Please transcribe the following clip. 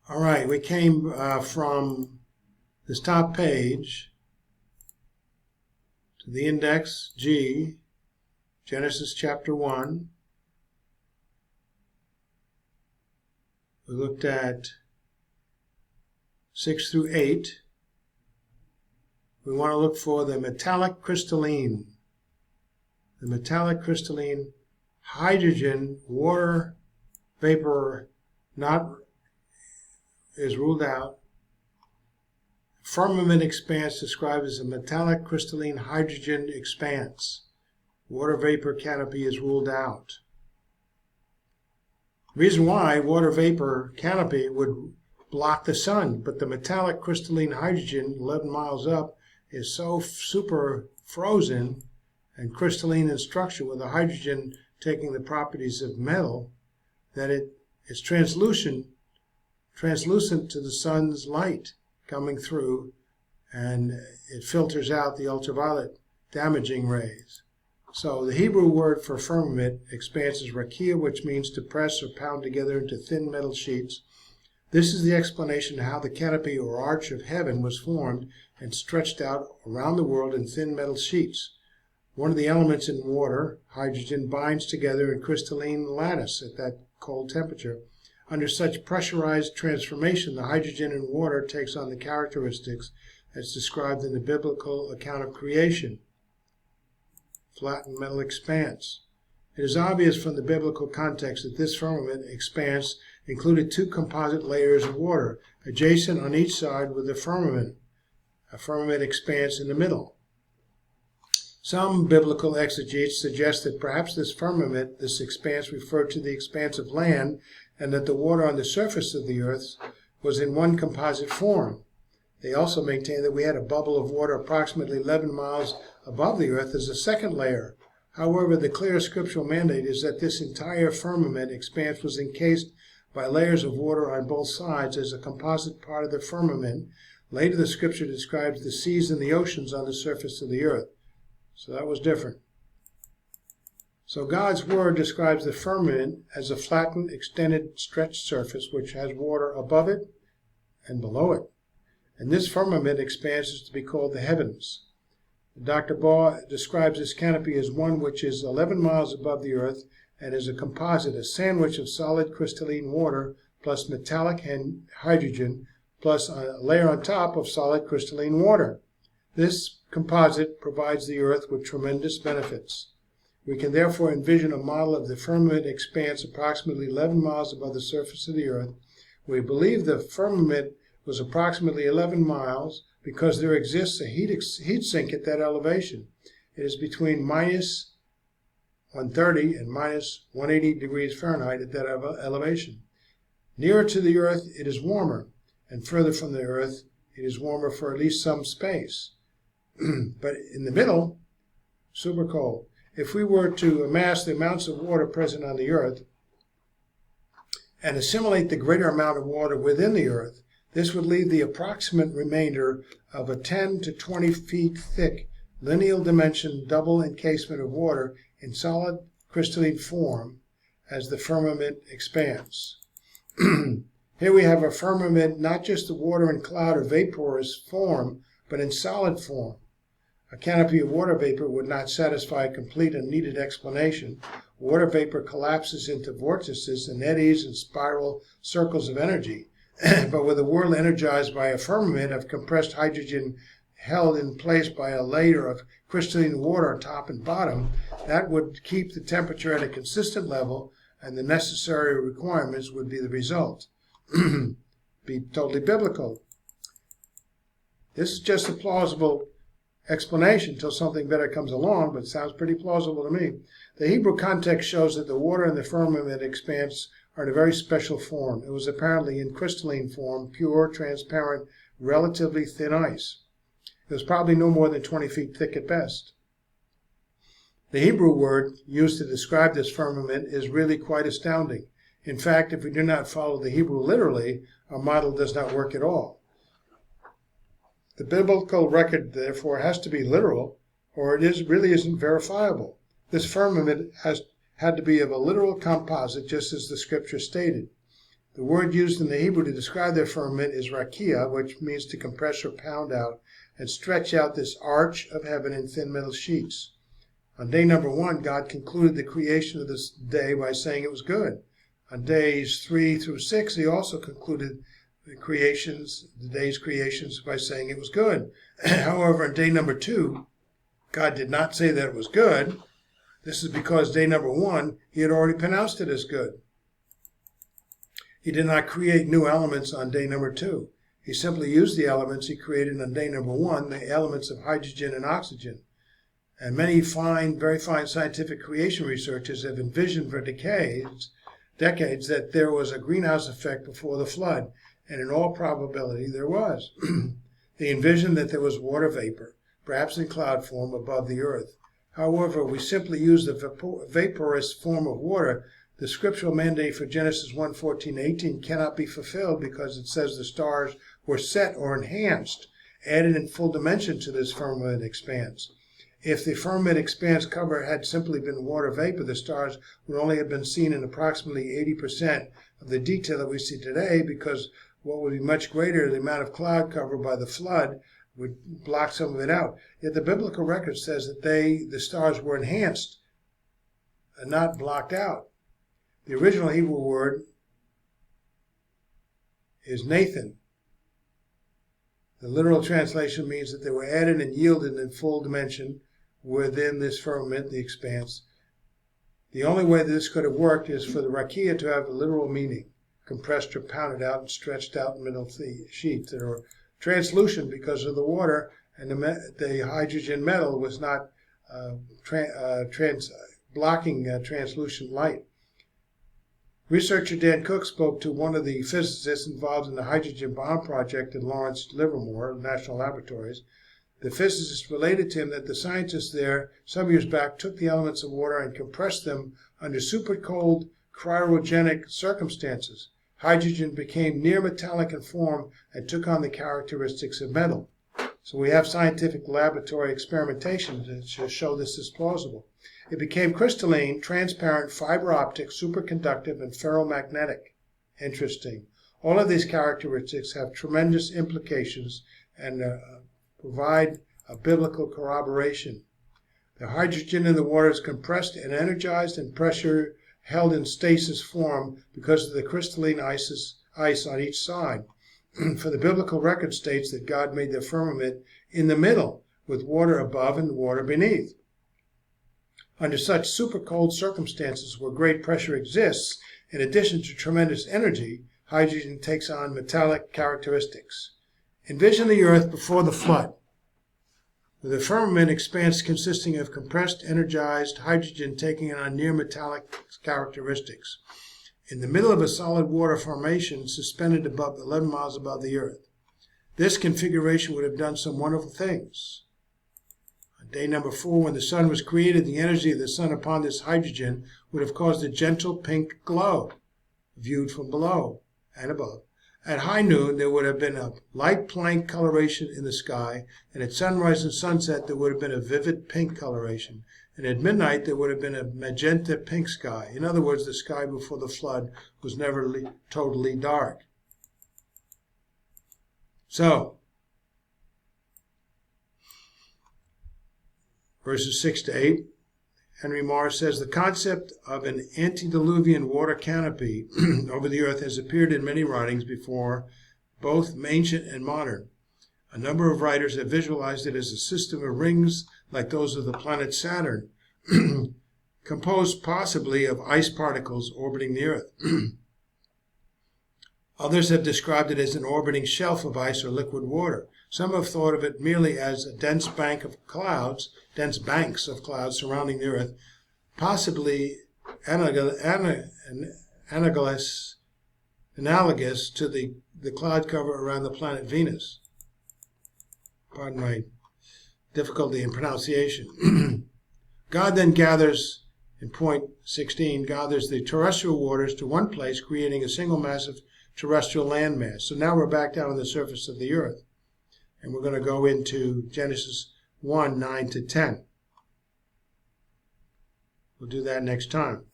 All right, we came from this top page to the index G, Genesis chapter 1. We looked at 6 through 8. We want to look for the metallic crystalline. The metallic crystalline hydrogen water vapor is ruled out. Firmament expanse described as a metallic crystalline hydrogen expanse. Water vapor canopy is ruled out. The reason why water vapor canopy would block the sun, but the metallic crystalline hydrogen 11 miles up is so super frozen and crystalline in structure with the hydrogen taking the properties of metal that it's translucent to the sun's light coming through, and it filters out the ultraviolet damaging rays. So the Hebrew word for firmament expanse is rakia, which means to press or pound together into thin metal sheets. This is the explanation of how the canopy or arch of heaven was formed and stretched out around the world in thin metal sheets. One of the elements in water, hydrogen, binds together in crystalline lattice at that cold temperature. Under such pressurized transformation, the hydrogen in water takes on the characteristics as described in the biblical account of creation. Flattened metal expanse. It is obvious from the biblical context that this firmament expanse included two composite layers of water, adjacent on each side with a firmament expanse in the middle. Some biblical exegetes suggest that perhaps this firmament, this expanse, referred to the expanse of land, and that the water on the surface of the earth was in one composite form. They also maintain that we had a bubble of water approximately 11 miles above the earth as a second layer. However, the clear scriptural mandate is that this entire firmament expanse was encased by layers of water on both sides as a composite part of the firmament. Later, the scripture describes the seas and the oceans on the surface of the earth. So that was different. So God's word describes the firmament as a flattened, extended, stretched surface which has water above it and below it. And this firmament expanse is to be called the heavens. Dr. Baugh describes this canopy as one which is 11 miles above the earth and is a composite, a sandwich of solid crystalline water plus metallic hydrogen plus a layer on top of solid crystalline water. This composite provides the earth with tremendous benefits. We can therefore envision a model of the firmament expanse approximately 11 miles above the surface of the earth. We believe the firmament was approximately 11 miles because there exists a heat sink at that elevation. It is between minus 130 and minus 180 degrees Fahrenheit at that elevation. Nearer to the earth, it is warmer, and further from the earth, it is warmer for at least some space. But in the middle, super cold. If we were to amass the amounts of water present on the earth and assimilate the greater amount of water within the earth, this would leave the approximate remainder of a 10 to 20 feet thick, lineal dimension double encasement of water in solid crystalline form as the firmament expands. Here we have a firmament, not just the water and cloud or vaporous form, but in solid form. A canopy of water vapor would not satisfy a complete and needed explanation. Water vapor collapses into vortices and eddies and spiral circles of energy. But with a world energized by a firmament of compressed hydrogen held in place by a layer of crystalline water on top and bottom, that would keep the temperature at a consistent level, and the necessary requirements would be the result. Be totally biblical. This is just a plausible explanation until something better comes along, but it sounds pretty plausible to me. The Hebrew context shows that the water in the firmament expanse are in a very special form. It was apparently in crystalline form, pure, transparent, relatively thin ice. It was probably no more than 20 feet thick at best. The Hebrew word used to describe this firmament is really quite astounding. In fact, if we do not follow the Hebrew literally, our model does not work at all. The biblical record, therefore, has to be literal, or it really isn't verifiable. This firmament had to be of a literal composite, just as the scripture stated. The word used in the Hebrew to describe their firmament is rakia, which means to compress or pound out and stretch out this arch of heaven in thin metal sheets. On day number 1, God concluded the creation of this day by saying it was good. On days 3 through 6, he also concluded the day's creations by saying it was good. However, on day number 2, God did not say that it was good. This is because day number 1, he had already pronounced it as good. He did not create new elements on day number 2. He simply used the elements he created on day number 1, the elements of hydrogen and oxygen. And many very fine scientific creation researchers have envisioned for decades that there was a greenhouse effect before the flood, and in all probability there was. They envisioned that there was water vapor, perhaps in cloud form, above the earth. However, we simply use the vaporous form of water. The scriptural mandate for Genesis 1:14-18 cannot be fulfilled because it says the stars were set or enhanced, added in full dimension to this firmament expanse. If the firmament expanse cover had simply been water vapor, the stars would only have been seen in approximately 80% of the detail that we see today, because what would be much greater, the amount of cloud cover by the flood, would block some of it out. Yet the biblical record says that the stars were enhanced and not blocked out. The original Hebrew word is Nathan. The literal translation means that they were added and yielded in full dimension within this firmament, the expanse. The only way that this could have worked is for the rakia to have a literal meaning, compressed or pounded out and stretched out in middle sheets that are translucent because of the water, and the hydrogen metal was not blocking translucent light. Researcher Dan Cook spoke to one of the physicists involved in the hydrogen bomb project at Lawrence Livermore National Laboratories. The physicist related to him that the scientists there some years back took the elements of water and compressed them under super cold cryogenic circumstances. Hydrogen became near metallic in form and took on the characteristics of metal. So we have scientific laboratory experimentation to show this is plausible. It became crystalline, transparent, fiber optic, superconductive, and ferromagnetic. Interesting. All of these characteristics have tremendous implications and provide a biblical corroboration. The hydrogen in the water is compressed and energized, and pressure held in stasis form because of the crystalline ice on each side. For the biblical record states that God made the firmament in the middle, with water above and water beneath. Under such super cold circumstances where great pressure exists, in addition to tremendous energy, hydrogen takes on metallic characteristics. Envision the earth before the flood, with a firmament expanse consisting of compressed, energized hydrogen taking on near metallic characteristics, in the middle of a solid water formation suspended above 11 miles above the earth. This configuration would have done some wonderful things. On day number 4, when the sun was created, the energy of the sun upon this hydrogen would have caused a gentle pink glow, viewed from below and above. At high noon, there would have been a light plank coloration in the sky, and at sunrise and sunset, there would have been a vivid pink coloration. And at midnight, there would have been a magenta pink sky. In other words, the sky before the flood was never totally dark. So, verses 6 to 8, Henry Morris says, the concept of an antediluvian water canopy over the earth has appeared in many writings before, both ancient and modern. A number of writers have visualized it as a system of rings like those of the planet Saturn, composed possibly of ice particles orbiting the earth. Others have described it as an orbiting shelf of ice or liquid water. Some have thought of it merely as a dense banks of clouds surrounding the earth, possibly analogous to the cloud cover around the planet Venus. Pardon my difficulty in pronunciation. God then gathers, in point 16, gathers the terrestrial waters to one place, creating a single massive terrestrial landmass. So now we're back down on the surface of the earth. And we're going to go into Genesis 1, 9 to 10. We'll do that next time.